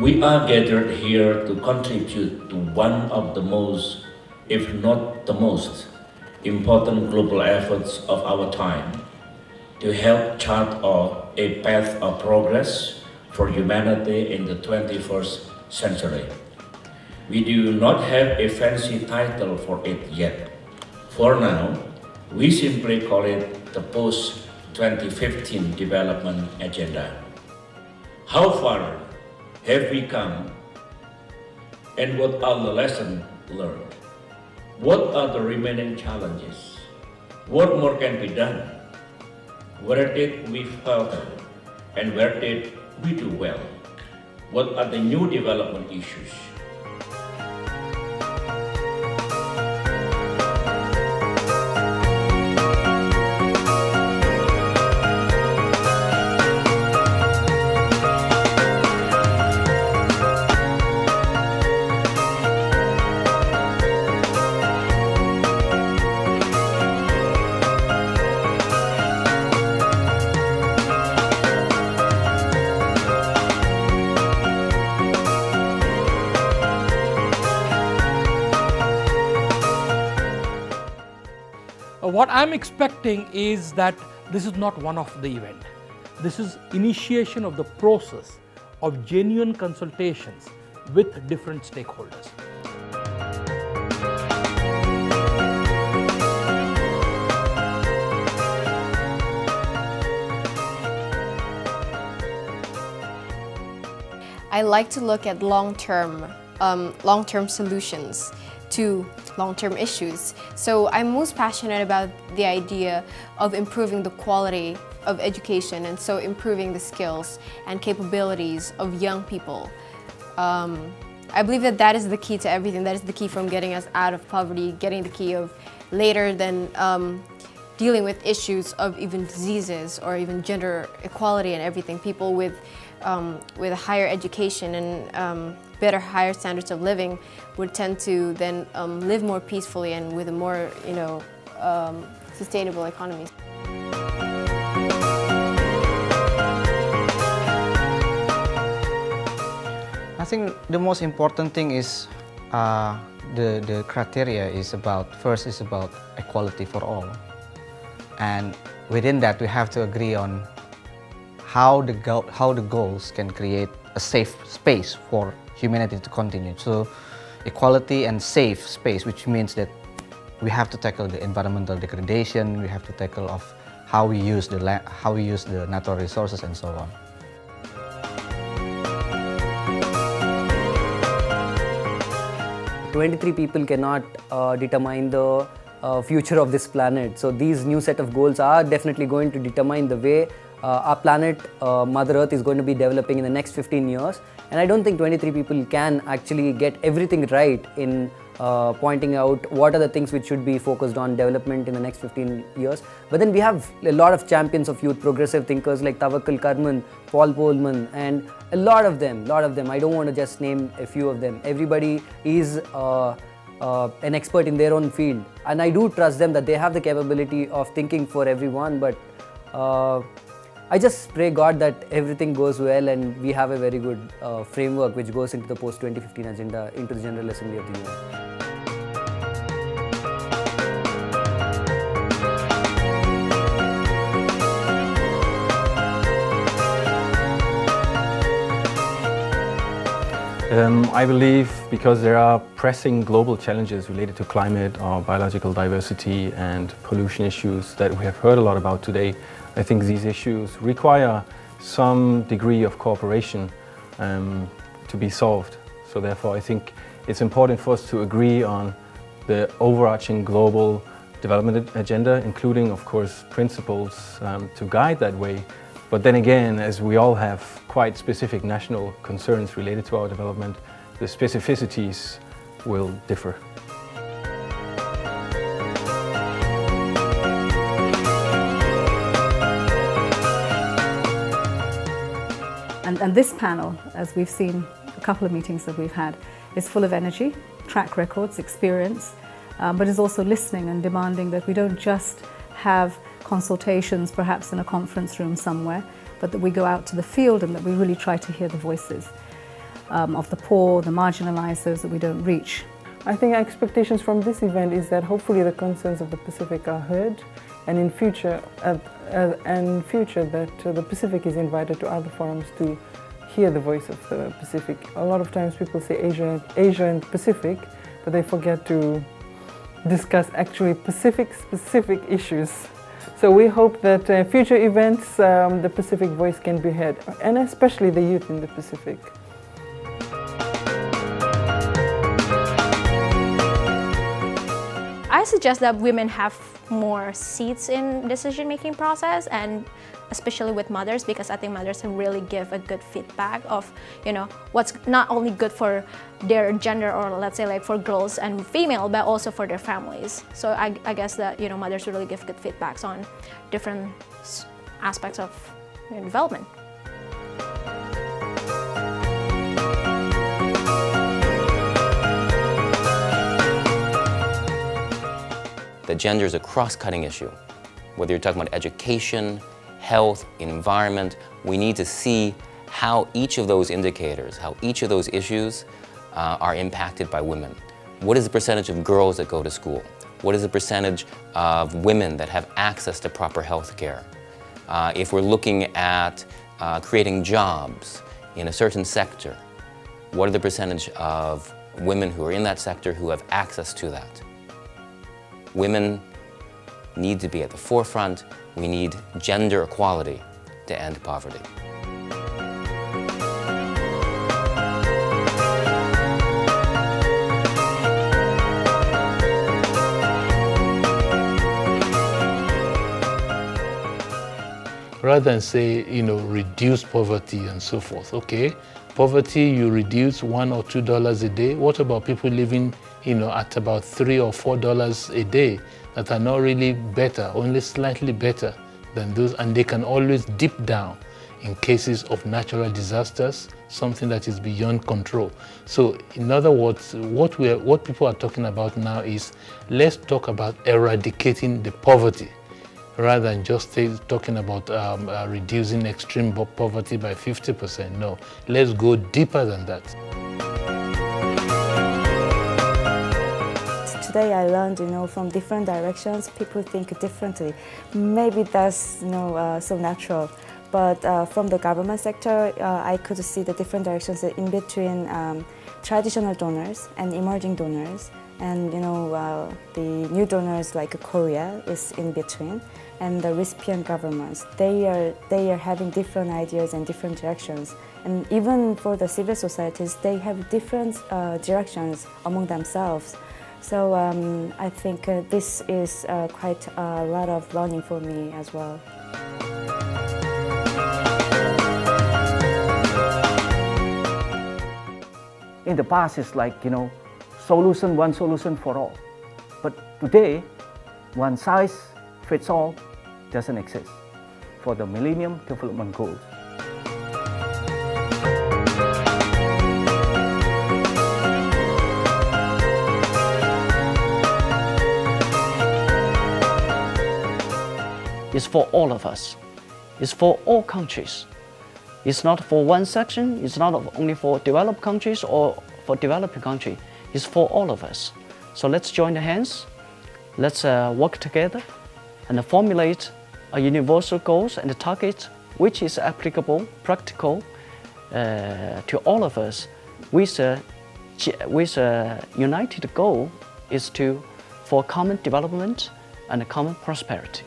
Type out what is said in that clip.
We are gathered here to contribute to one of the most, if not the most, important global efforts of our time to help chart a path of progress for humanity in the 21st century. We do not have a fancy title for it yet. For now, we simply call it the Post-2015 Development Agenda. How far have we come, and what are the lessons learned? What are the remaining challenges? What more can be done? Where did we falter, and where did we do well? What are the new development issues? What I'm expecting is that this is not one of the event. This is initiation of the process of genuine consultations with different stakeholders. I like to look at long-term solutions to long-term issues. So I'm most passionate about the idea of improving the quality of education, and so improving the skills and capabilities of young people. I believe that that is the key to everything. That is the key from getting us out of poverty, getting the key of later then dealing with issues of even diseases or even gender equality and everything. People with a higher education and better, higher standards of living would tend to then live more peacefully and with a more, sustainable economy. I think the most important thing is the criteria is about, first is about equality for all. And within that we have to agree on how the goals can create a safe space for humanity to continue. So equality and safe space, which means that we have to tackle the environmental degradation, we have to tackle of how we use the land, how we use the natural resources and so on. "23 people cannot determine the future of this planet. So these new set of goals are definitely going to determine the way our planet, Mother Earth, is going to be developing in the next 15 years. And I don't think 23 people can actually get everything right in pointing out what are the things which should be focused on development in the next 15 years. But then we have a lot of champions of youth, progressive thinkers like Tawakkul Karman, Paul Polman, and a lot of them. I don't want to just name a few of them. Everybody is an expert in their own field. And I do trust them that they have the capability of thinking for everyone. But I just pray God that everything goes well and we have a very good framework which goes into the post-2015 agenda, into the General Assembly of the UN. I believe because there are pressing global challenges related to climate or biological diversity and pollution issues that we have heard a lot about today. I think these issues require some degree of cooperation to be solved. So therefore I think it's important for us to agree on the overarching global development agenda, including of course principles to guide that way. But then again, as we all have quite specific national concerns related to our development, the specificities will differ. And this panel, as we've seen a couple of meetings that we've had, is full of energy, track records, experience, but is also listening and demanding that we don't just have consultations perhaps in a conference room somewhere, but that we go out to the field and that we really try to hear the voices. of the poor, the marginalized, those that we don't reach. I think expectations from this event is that hopefully the concerns of the Pacific are heard, and in future that the Pacific is invited to other forums to hear the voice of the Pacific. A lot of times people say Asia and Pacific, but they forget to discuss actually Pacific-specific issues. So we hope that future events the Pacific voice can be heard, and especially the youth in the Pacific. I suggest that women have more seats in decision-making process, and especially with mothers, because I think mothers can really give a good feedback of, what's not only good for their gender, or let's say like for girls and female, but also for their families. So I guess that, mothers really give good feedbacks on different aspects of development. That gender is a cross-cutting issue. Whether you're talking about education, health, environment, we need to see how each of those indicators, how each of those issues are impacted by women. What is the percentage of girls that go to school? What is the percentage of women that have access to proper health care? If we're looking at creating jobs in a certain sector, what are the percentage of women who are in that sector who have access to that? Women need to be at the forefront. We need gender equality to end poverty. Rather than say, reduce poverty and so forth. Okay, poverty you reduce $1 or $2 a day. What about people living, at about $3 or $4 a day that are not really better, only slightly better than those, and they can always dip down in cases of natural disasters, something that is beyond control. So, in other words, what people are talking about now is, let's talk about eradicating the poverty, rather than just talking about reducing extreme poverty by 50%. No, let's go deeper than that. Today I learned, from different directions, people think differently. Maybe that's, so natural. But from the government sector, I could see the different directions in between traditional donors and emerging donors. And, the new donors like Korea is in between. And the recipient governments, they are having different ideas and different directions. And even for the civil societies, they have different directions among themselves. So I think this is quite a lot of learning for me as well. In the past, it's like, one solution for all. But today, one size fits all doesn't exist for the Millennium Development Goals. It's for all of us. It's for all countries. It's not for one section. It's not only for developed countries or for developing countries. It's for all of us. So let's join the hands. Let's work together and formulate a universal goals and a target which is applicable, practical to all of us. With a united goal is for common development and common prosperity.